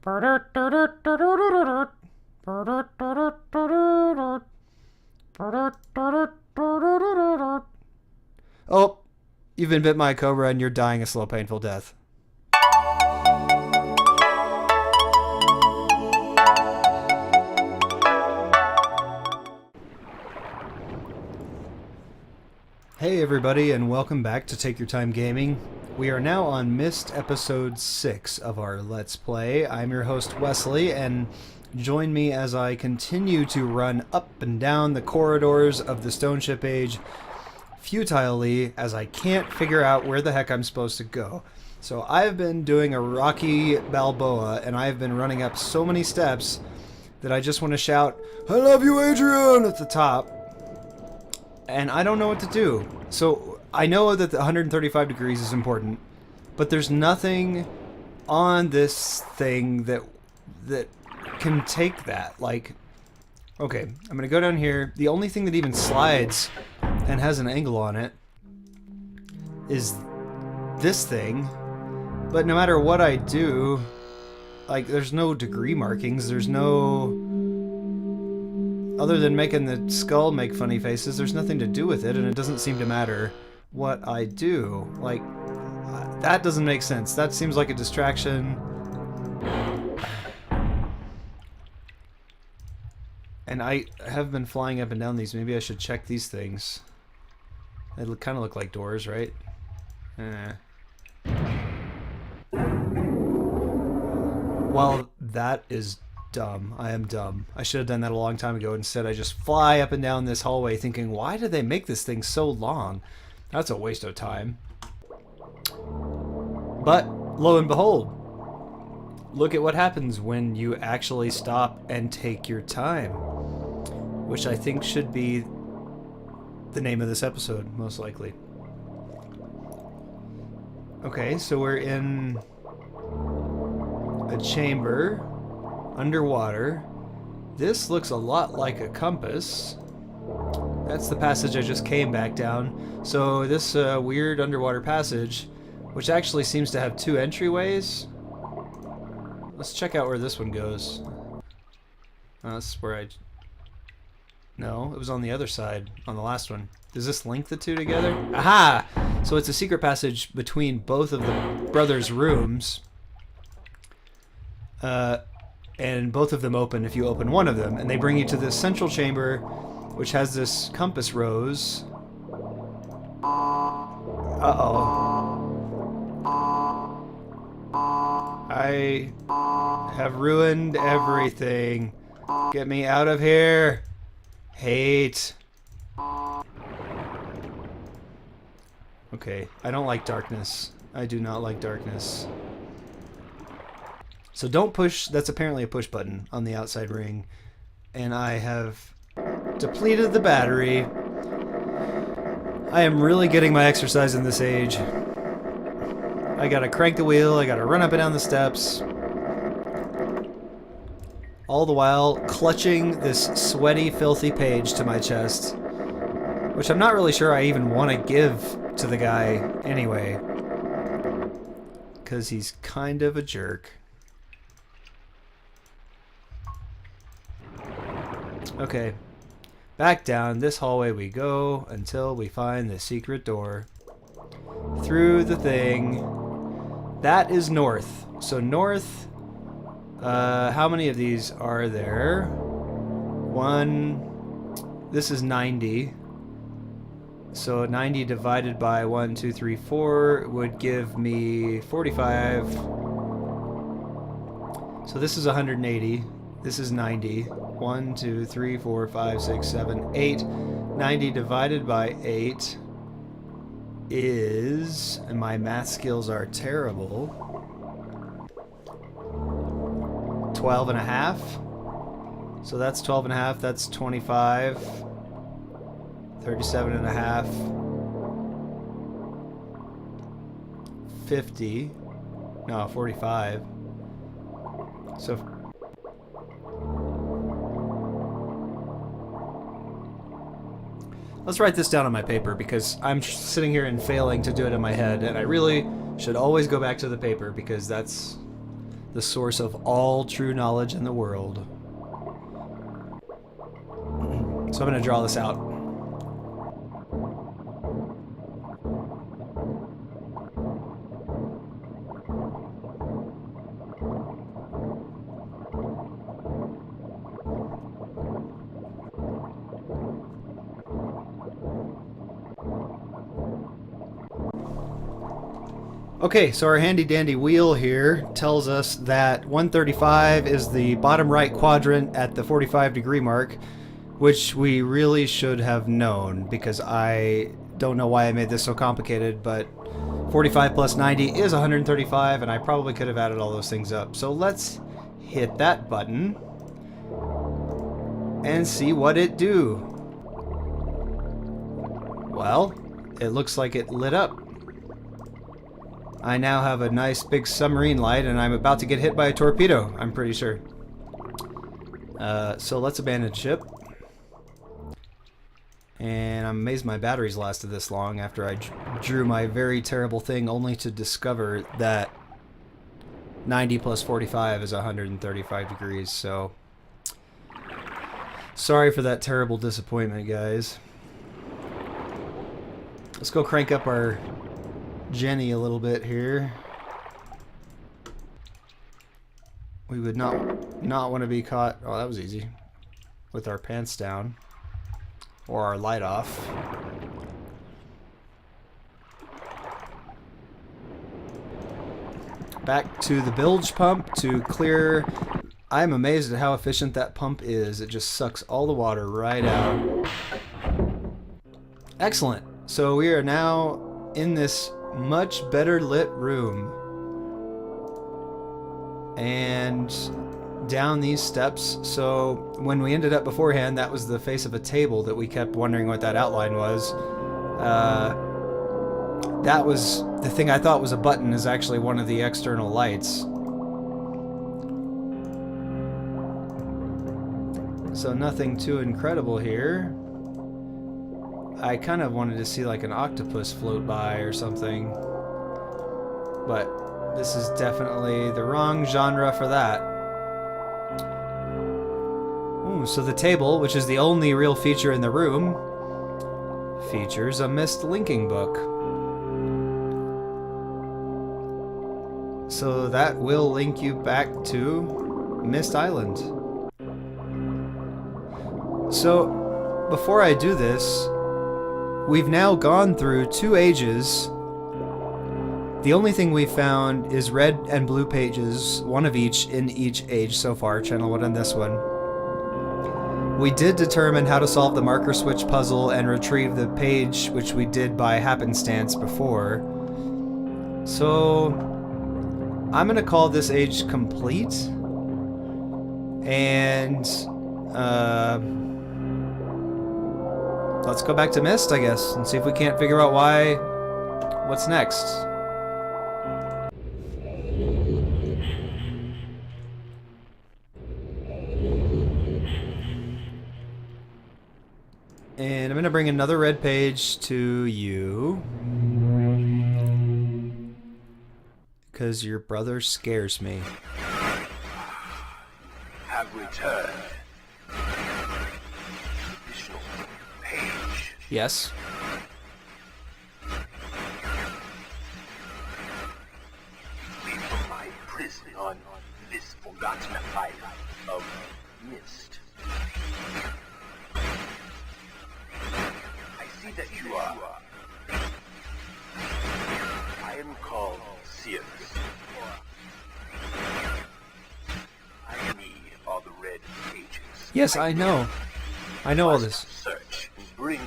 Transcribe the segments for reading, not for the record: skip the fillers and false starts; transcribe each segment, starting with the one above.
Oh, you've been bit by a cobra and you're dying a slow, painful death. Hey everybody, and welcome back to Take Your Time Gaming. We are now on Myst episode 6 of our Let's Play. I'm your host Wesley, and join me as I continue to run up and down the corridors of the Stoneship Age futilely, as I can't figure out where the heck I'm supposed to go. So I've been doing a Rocky Balboa, and I've been running up so many steps that I just want to shout, "I love you, Adrian!" at the top. And I don't know what to do. So I know that the 135 degrees is important, but there's nothing on this thing that can take that. Like, okay, I'm gonna go down here. The only thing that even slides and has an angle on it is this thing. But no matter what I do, like, there's no degree markings. There's no... Other than making the skull make funny faces, there's nothing to do with it, and it doesn't seem to matter what I do. Like, that doesn't make sense. That seems like a distraction. And I have been flying up and down these. Maybe I should check these things. They kind of look like doors, right? Well, that is dumb. I am dumb. I should have done that a long time ago. Instead, I just fly up and down this hallway thinking, why did they make this thing so long? That's a waste of time. But, lo and behold, look at what happens when you actually stop and take your time. Which I think should be the name of this episode, most likely. Okay, so we're in a chamber underwater. This looks a lot like a compass. That's the passage I just came back down. So this weird underwater passage, which actually seems to have two entryways. Let's check out where this one goes. This is where I... No, it was on the other side, on the last one. Does this link the two together? Aha! So it's a secret passage between both of the brothers' rooms. And both of them open if you open one of them. And they bring you to this central chamber, which has this compass rose. Uh-oh. I have ruined everything. Get me out of here. Hate. Okay, I don't like darkness. I do not like darkness. So don't push, that's apparently a push button on the outside ring. And I have depleted the battery. I am really getting my exercise in this age. I gotta crank the wheel, I gotta run up and down the steps. All the while clutching this sweaty, filthy page to my chest. Which I'm not really sure I even want to give to the guy anyway. Because he's kind of a jerk. Okay, back down this hallway we go until we find the secret door. Through the thing. That is north. So north, how many of these are there? One, this is 90. So 90 divided by 1, 2, 3, 4 would give me 45. So this is 180. This is 90. 1, 2, 3, 4, 5, 6, 7, 8. 90 divided by 8 is, and my math skills are terrible, 12 and a half. So that's 12 and a half, that's 25. 37 and a half. 50. No, 45. So let's write this down on my paper, because I'm sitting here and failing to do it in my head, and I really should always go back to the paper, because that's the source of all true knowledge in the world. So I'm going to draw this out. Okay, so our handy dandy wheel here tells us that 135 is the bottom right quadrant at the 45 degree mark, which we really should have known because I don't know why I made this so complicated, but 45 plus 90 is 135 and I probably could have added all those things up. So let's hit that button and see what it do. Well, it looks like it lit up. I now have a nice big submarine light and I'm about to get hit by a torpedo, I'm pretty sure. So let's abandon ship. And I'm amazed my batteries lasted this long after I drew my very terrible thing only to discover that 90 plus 45 is 135 degrees, so sorry for that terrible disappointment, guys. Let's go crank up our Jenny a little bit here. We would not want to be caught. Oh, that was easy. With our pants down or our light off. Back to the bilge pump to clear. I'm amazed at how efficient that pump is. It just sucks all the water right out. Excellent. So we are now in this much better lit room, and down these steps. So when we ended up beforehand, that was the face of a table that we kept wondering what that outline was. That was the thing I thought was a button, is actually one of the external lights. So nothing too incredible here. I kind of wanted to see like an octopus float by or something, but this is definitely the wrong genre for that. Ooh, so the table, which is the only real feature in the room, features a Myst linking book. So that will link you back to Myst Island. So before I do this, we've now gone through 2 ages. The only thing we found is red and blue pages, one of each in each age so far, channel 1 and this one. We did determine how to solve the marker switch puzzle and retrieve the page, which we did by happenstance before. So I'm going to call this age complete. And let's go back to Myst, I guess, and see if we can't figure out what's next. And I'm going to bring another red page to you, because your brother scares me. Have returned. Yes. Leave from my prison on this forgotten island of Myst. I see that you are. I am called Sirius. I need all the red pages. Yes, I know. I know all this. Search and bring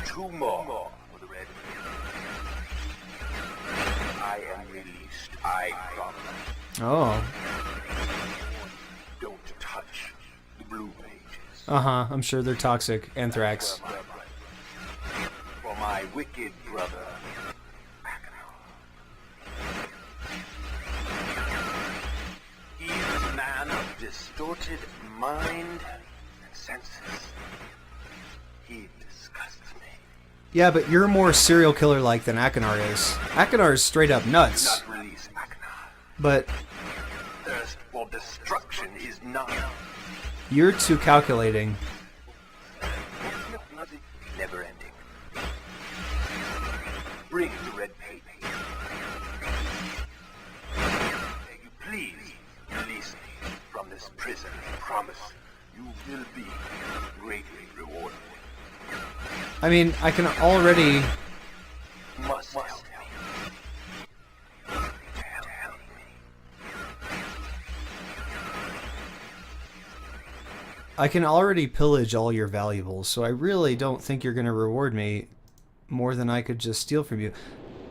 2 more for the red. I am released. I promise. Oh. Don't touch the blue pages. Uh-huh, I'm sure they're toxic. Anthrax. For my wicked brother. He is a man of distorted mind and senses. He disgusts me. Yeah, but you're more serial killer-like than Akinar is. Akinar is straight up nuts. Not release Akinar. But Thirst for destruction is not you're too calculating. never ending. Bring the red paper. May you please release me from this prison. I promise you will be greatly rewarded. I mean, I can already... Must help me. I can already pillage all your valuables, so I really don't think you're going to reward me more than I could just steal from you.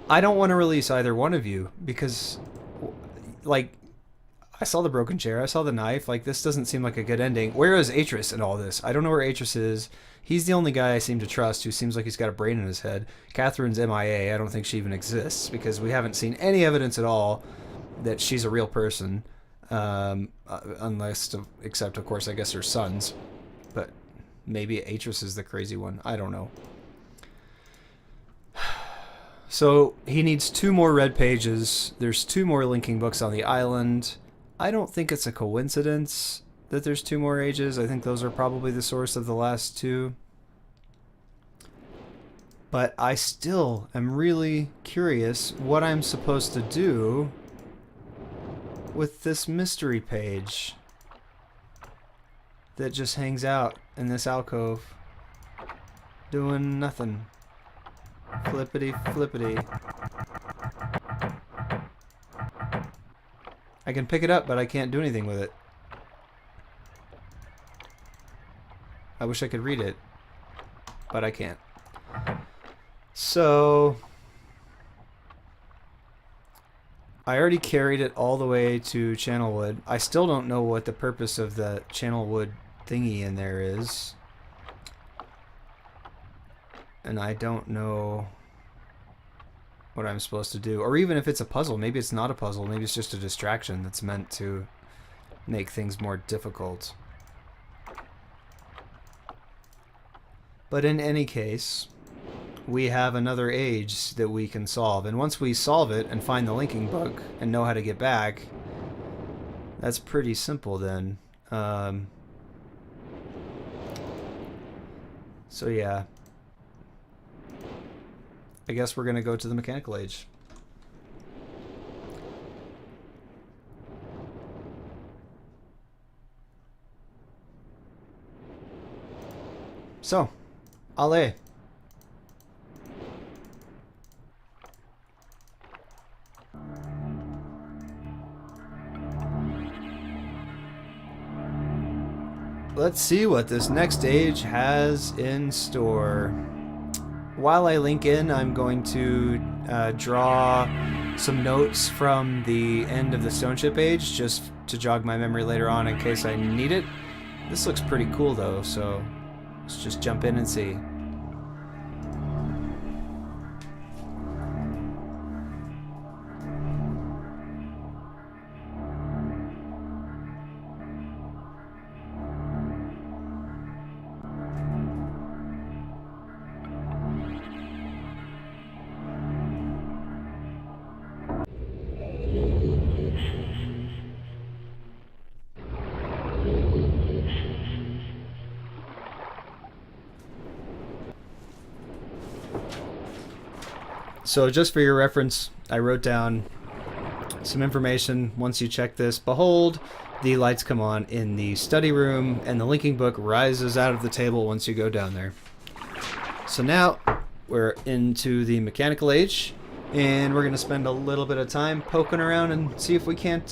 I don't want to release either one of you because, like, I saw the broken chair, I saw the knife. Like, this doesn't seem like a good ending. Where is Atris in all this? I don't know where Atris is. He's the only guy I seem to trust who seems like he's got a brain in his head. Catherine's MIA. I don't think she even exists because we haven't seen any evidence at all that she's a real person. Except, of course, I guess her sons. But maybe Atris is the crazy one. I don't know. So he needs 2 more red pages. There's 2 more linking books on the island. I don't think it's a coincidence that there's 2 more ages. I think those are probably the source of the last 2. But I still am really curious what I'm supposed to do with this mystery page that just hangs out in this alcove doing nothing. Flippity flippity. I can pick it up, but I can't do anything with it. I wish I could read it, but I can't. So I already carried it all the way to Channelwood. I still don't know what the purpose of the Channelwood thingy in there is. And I don't know what I'm supposed to do. Or even if it's a puzzle. Maybe it's not a puzzle. Maybe it's just a distraction that's meant to make things more difficult. But in any case, we have another age that we can solve. And once we solve it and find the linking book and know how to get back, that's pretty simple then. So yeah. I guess we're going to go to the mechanical age. So, allez. Let's see what this next age has in store. While I link in, I'm going to draw some notes from the end of the Stoneship Age, just to jog my memory later on in case I need it. This looks pretty cool though, so let's just jump in and see. So just for your reference, I wrote down some information. Once you check this, behold, the lights come on in the study room, and the linking book rises out of the table once you go down there. So now we're into the mechanical age, and we're going to spend a little bit of time poking around and see if we can't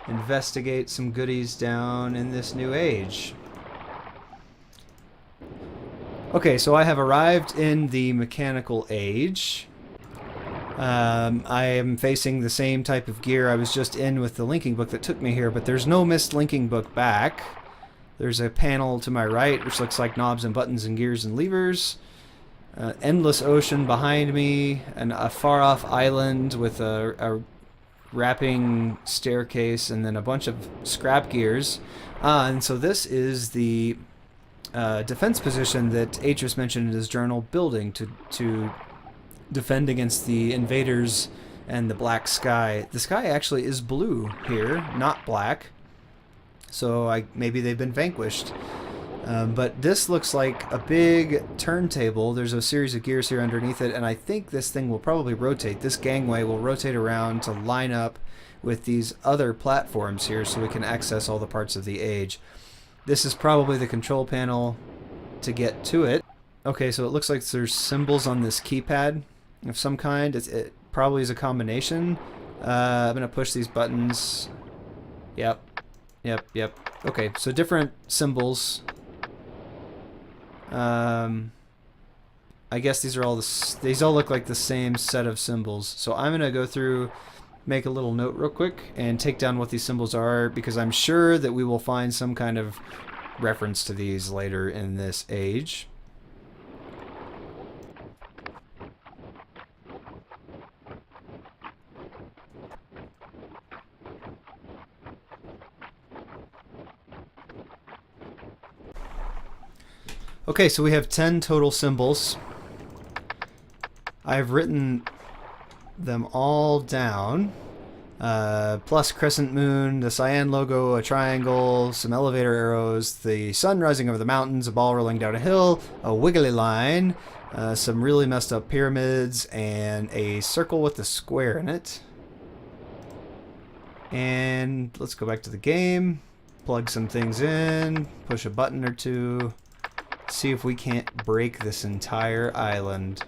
investigate some goodies down in this new age. Okay, so I have arrived in the mechanical age. I am facing the same type of gear I was just in with the linking book that took me here, but there's no Myst linking book back. There's a panel to my right, which looks like knobs and buttons and gears and levers. Endless ocean behind me, and a far-off island with a wrapping staircase, and then a bunch of scrap gears. And so this is the defense position that Atris mentioned in his journal, building to defend against the invaders and the black sky. The sky actually is blue here, not black. So maybe they've been vanquished. But this looks like a big turntable. There's a series of gears here underneath it, and I think this thing will probably rotate. This gangway will rotate around to line up with these other platforms here so we can access all the parts of the age. This is probably the control panel to get to it. Okay, so it looks like there's symbols on this keypad of some kind. It probably is a combination. I'm going to push these buttons. Yep. Okay, so different symbols. I guess these all look like the same set of symbols. So I'm going to go through, make a little note real quick, and take down what these symbols are, because I'm sure that we will find some kind of reference to these later in this age. Okay, so we have 10 total symbols. I've written them all down. Plus crescent moon, the cyan logo, a triangle, some elevator arrows, the sun rising over the mountains, a ball rolling down a hill, a wiggly line, some really messed up pyramids, and a circle with a square in it. And let's go back to the game, plug some things in, push a button or two. See if we can't break this entire island.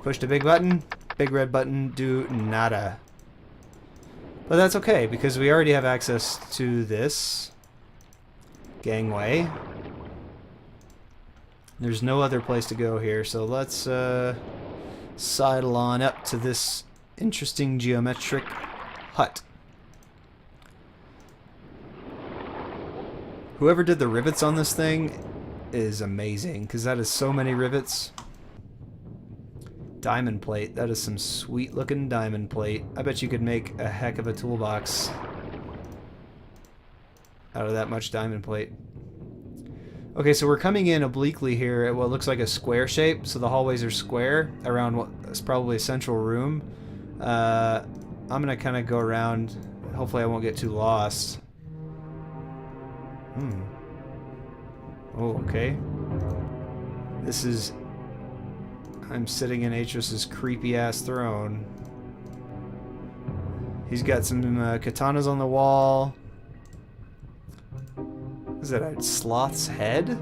Push the big button, big red button, do nada. But that's okay, because we already have access to this gangway. There's no other place to go here, so let's sidle on up to this interesting geometric hut. Whoever did the rivets on this thing is amazing, because that is so many rivets. Diamond plate. That is some sweet looking diamond plate. I bet you could make a heck of a toolbox out of that much diamond plate. Okay, so we're coming in obliquely here at what looks like a square shape. So the hallways are square around what is probably a central room. I'm going to kind of go around. Hopefully I won't get too lost. Oh, okay. This is... I'm sitting in Atrus's creepy-ass throne. He's got some katanas on the wall. Is that a sloth's head?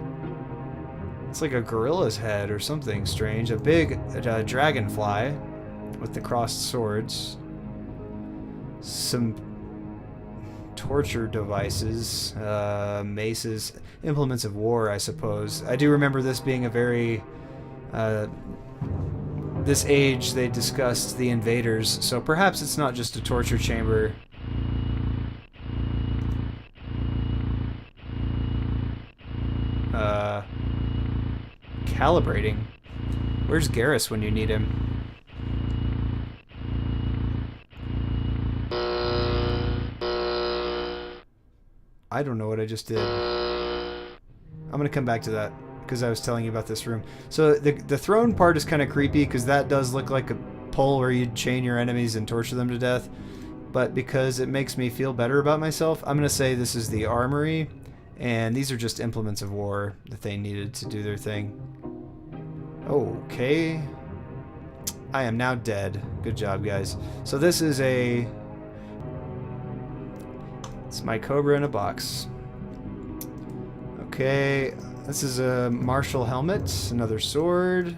It's like a gorilla's head or something strange. A big dragonfly with the crossed swords. Some torture devices, maces, implements of war, I suppose. I do remember this being a very... this age they discussed the invaders, so perhaps it's not just a torture chamber. Calibrating. Where's Garrus when you need him? I don't know what I just did. I'm gonna come back to that, because I was telling you about this room. So the throne part is kind of creepy, because that does look like a pole where you'd chain your enemies and torture them to death. But because it makes me feel better about myself, I'm going to say this is the armory, and these are just implements of war that they needed to do their thing. Okay. I am now dead. Good job, guys. So this is a... It's my Cobra in a box. Okay. This is a martial helmet, another sword.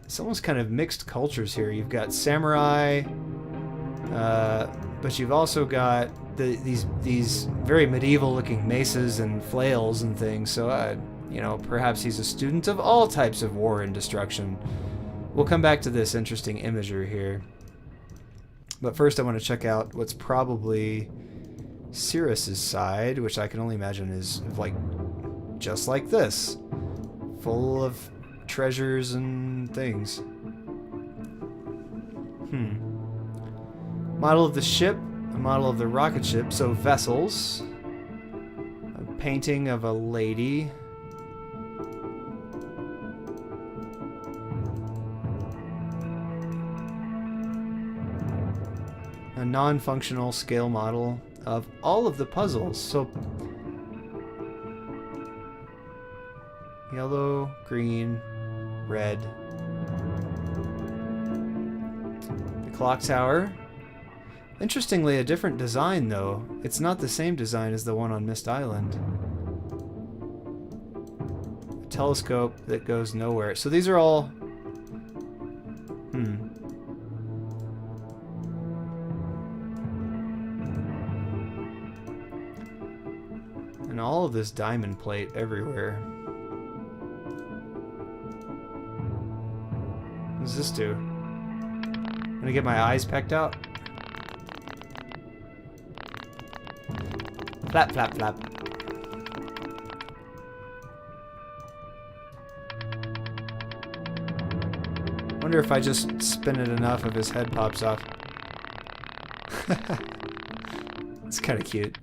It's almost kind of mixed cultures here. You've got samurai, but you've also got these very medieval-looking maces and flails and things. So, you know, perhaps he's a student of all types of war and destruction. We'll come back to this interesting imagery here. But first I want to check out what's probably Cirrus's side, which I can only imagine is like just like this, full of treasures and things. Model of the ship, a model of the rocket ship, so vessels. A painting of a lady. A non-functional scale model of all of the puzzles. So yellow, green, red. The clock tower. Interestingly, a different design though. It's not the same design as the one on Myst Island. A telescope that goes nowhere. So these are all... And all of this diamond plate everywhere. What does this do? I'm gonna get my eyes pecked out. Flap, flap, flap. Wonder if I just spin it enough if his head pops off. It's kind of cute.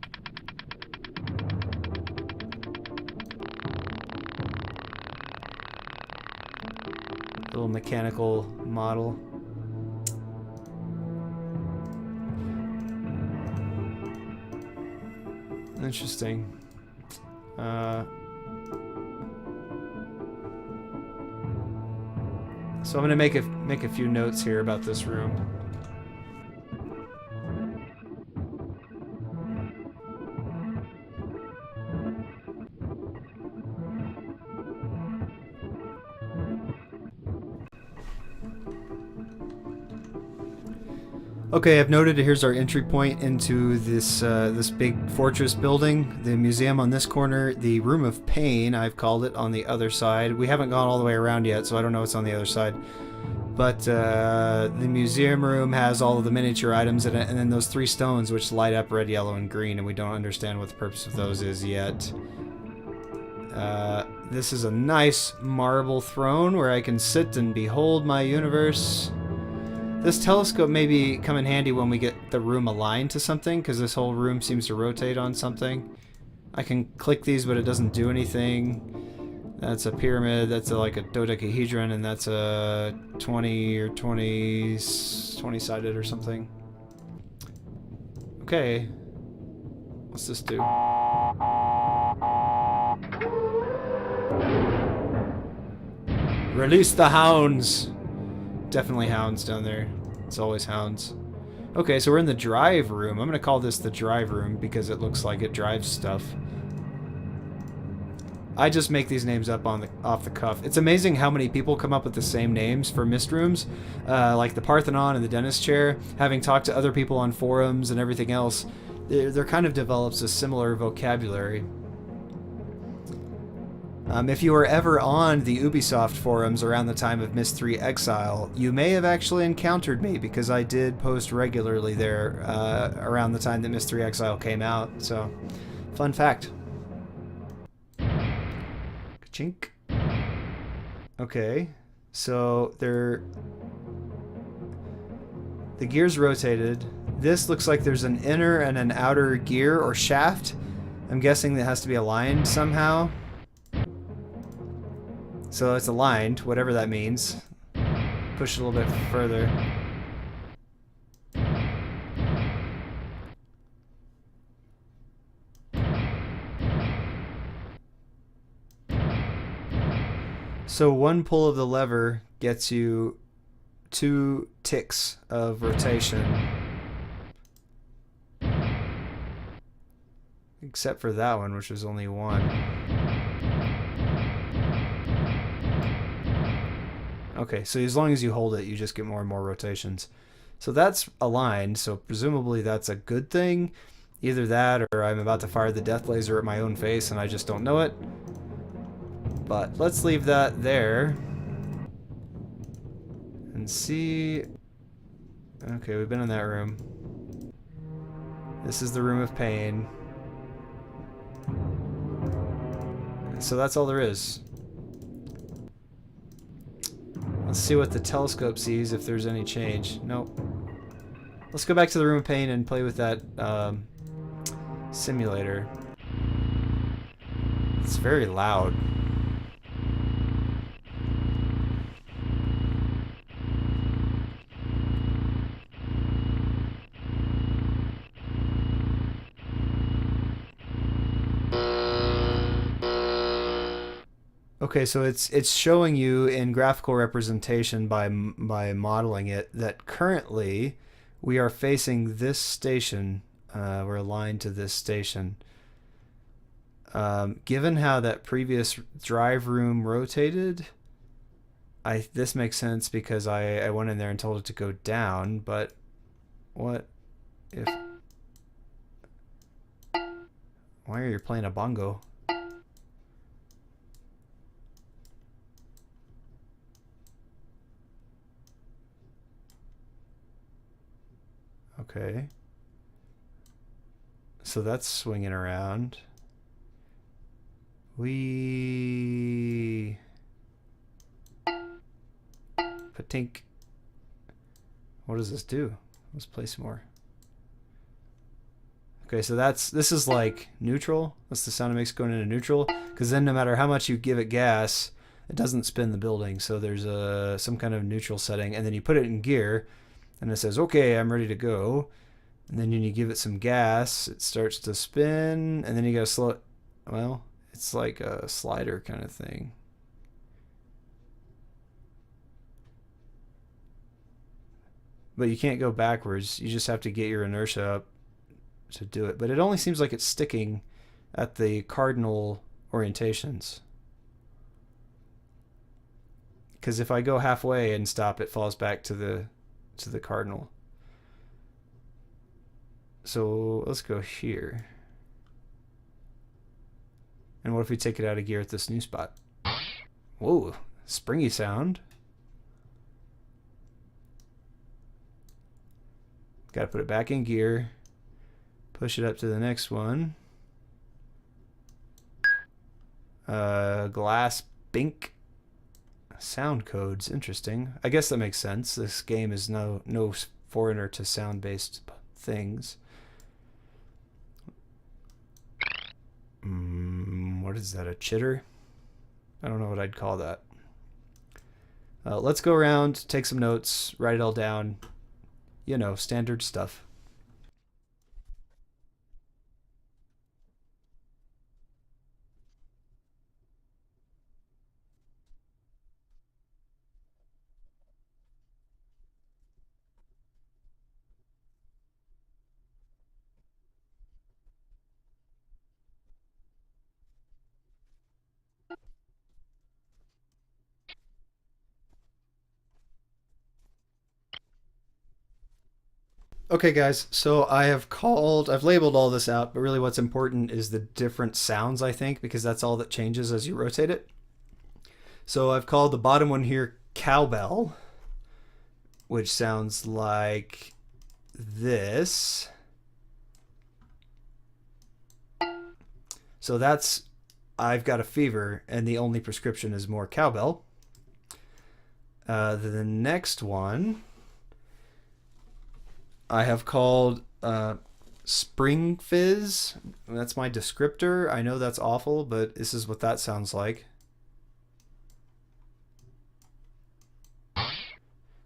Little mechanical model. Interesting. So I'm gonna make a few notes here about this room. Okay, I've noted here's our entry point into this this big fortress building. The museum on this corner, the Room of Pain, I've called it, on the other side. We haven't gone all the way around yet, so I don't know what's on the other side. But the museum room has all of the miniature items in it, and then those 3 stones which light up red, yellow, and green, and we don't understand what the purpose of those is yet. This is a nice marble throne where I can sit and behold my universe. This telescope may come in handy when we get the room aligned to something, because this whole room seems to rotate on something. I can click these, but it doesn't do anything. That's a pyramid, that's like a dodecahedron, and that's a 20 or 20-sided or something. Okay. What's this do? Release the hounds! Definitely hounds down there. It's always hounds. Okay, so we're in the drive room. I'm gonna call this the drive room because it looks like it drives stuff. I just make these names up off the cuff. It's amazing how many people come up with the same names for Myst rooms, like the Parthenon and the dentist chair. Having talked to other people on forums and everything else, there kind of develops a similar vocabulary. If you were ever on the Ubisoft forums around the time of Myst 3 Exile, you may have actually encountered me because I did post regularly there around the time that Myst 3 Exile came out. So, fun fact. Ka-chink. Okay, so the gears rotated. This looks like there's an inner and an outer gear or shaft. I'm guessing that has to be aligned somehow. So it's aligned, whatever that means. Push it a little bit further. So one pull of the lever gets you 2 ticks of rotation. Except for that one, which was only 1. Okay, so as long as you hold it, you just get more and more rotations. So that's aligned, so presumably that's a good thing. Either that, or I'm about to fire the death laser at my own face and I just don't know it. But let's leave that there. And see... Okay, we've been in that room. This is the Room of Pain. So that's all there is. Let's see what the telescope sees, if there's any change. Nope. Let's go back to the Room of Pain and play with that simulator. very loud. Okay, so it's showing you in graphical representation by modeling it that currently we are facing this station. We're aligned to this station. Given how that previous drive room rotated, this makes sense because I went in there and told it to go down. But what if? Why are you playing a bongo? Okay. So that's swinging around. Patink. What does this do? Let's play some more. Okay, so this is like neutral. That's the sound it makes going into neutral. Because then no matter how much you give it gas, it doesn't spin the building. So there's some kind of neutral setting. And then you put it in gear. And it says, okay, I'm ready to go. And then when you give it some gas, it starts to spin. And then you gotta slow it. Well, it's like a slider kind of thing. But you can't go backwards. You just have to get your inertia up to do it. But it only seems like it's sticking at the cardinal orientations. Because if I go halfway and stop, it falls back to the cardinal. So let's go here. And what if we take it out of gear at this new spot? Whoa, springy sound. Got to put it back in gear. Push it up to the next one. Glass bink. Sound codes, interesting. I guess that makes sense. This game is no foreigner to sound-based things. What is that, a chitter? I don't know what I'd call that. Let's go around, take some notes, write it all down. You know, standard stuff. Okay, guys, so I've labeled all this out, but really what's important is the different sounds, I think, because that's all that changes as you rotate it. So I've called the bottom one here cowbell, which sounds like this. So that's, I've got a fever, and the only prescription is more cowbell. The next one I have called Spring Fizz. That's my descriptor. I know that's awful, but this is what that sounds like.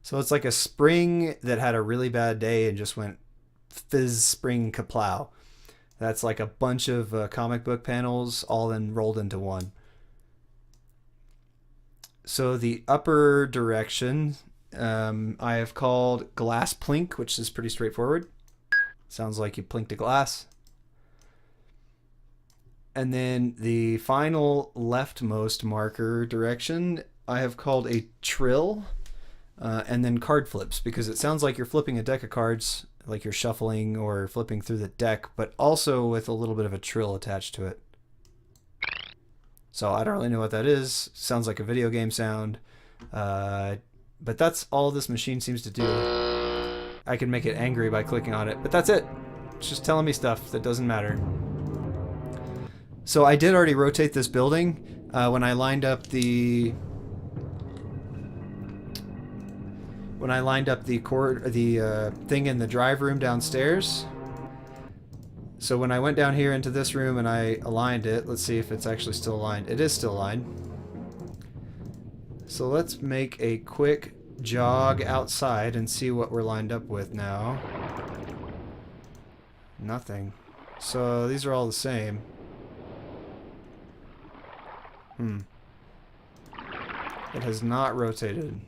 So it's like a spring that had a really bad day and just went fizz spring kaplow. That's like a bunch of comic book panels all then rolled into one. So the upper direction I have called glass plink, which is pretty straightforward. Sounds like you plinked a glass. And then the final leftmost marker direction I have called a trill, and then card flips, because it sounds like you're flipping a deck of cards, like you're shuffling or flipping through the deck, but also with a little bit of a trill attached to it. So I don't really know what that is. Sounds like a video game sound. But that's all this machine seems to do. I can make it angry by clicking on it, but that's it. It's just telling me stuff that doesn't matter. So I did already rotate this building when I lined up the thing in the drive room downstairs. So when I went down here into this room and I aligned it, let's see if it's actually still aligned. It is still aligned. So let's make a quick jog outside and see what we're lined up with now. Nothing. So these are all the same. It has not rotated.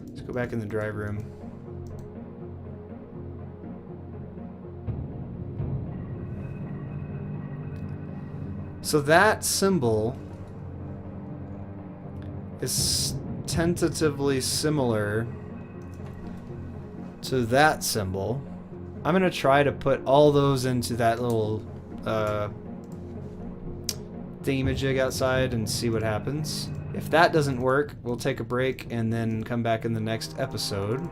Let's go back in the drive room. So that symbol is tentatively similar to that symbol. I'm going to try to put all those into that little thingamajig outside and see what happens. If that doesn't work, we'll take a break and then come back in the next episode.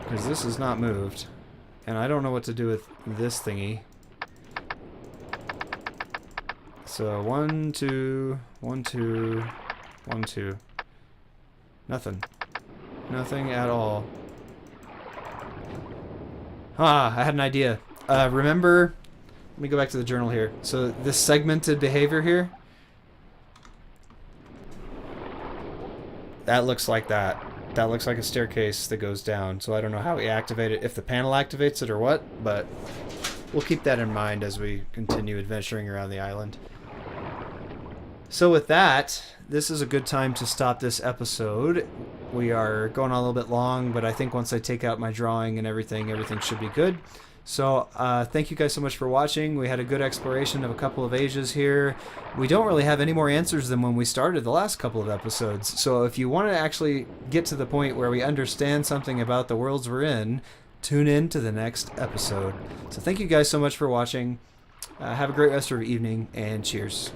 Because this is not moved. And I don't know what to do with this thingy. So 1, 2, 1, 2, 1, 2. Nothing. Nothing at all. Ah, I had an idea. Remember, let me go back to the journal here. So this segmented behavior here, that looks like that. That looks like a staircase that goes down. So I don't know how we activate it, if the panel activates it or what, but we'll keep that in mind as we continue adventuring around the island. So with that, this is a good time to stop this episode. We are going on a little bit long, but I think once I take out my drawing and everything should be good. So thank you guys so much for watching. We had a good exploration of a couple of ages here. We don't really have any more answers than when we started the last couple of episodes. So if you want to actually get to the point where we understand something about the worlds we're in, tune in to the next episode. So thank you guys so much for watching. Have a great rest of your evening, and cheers.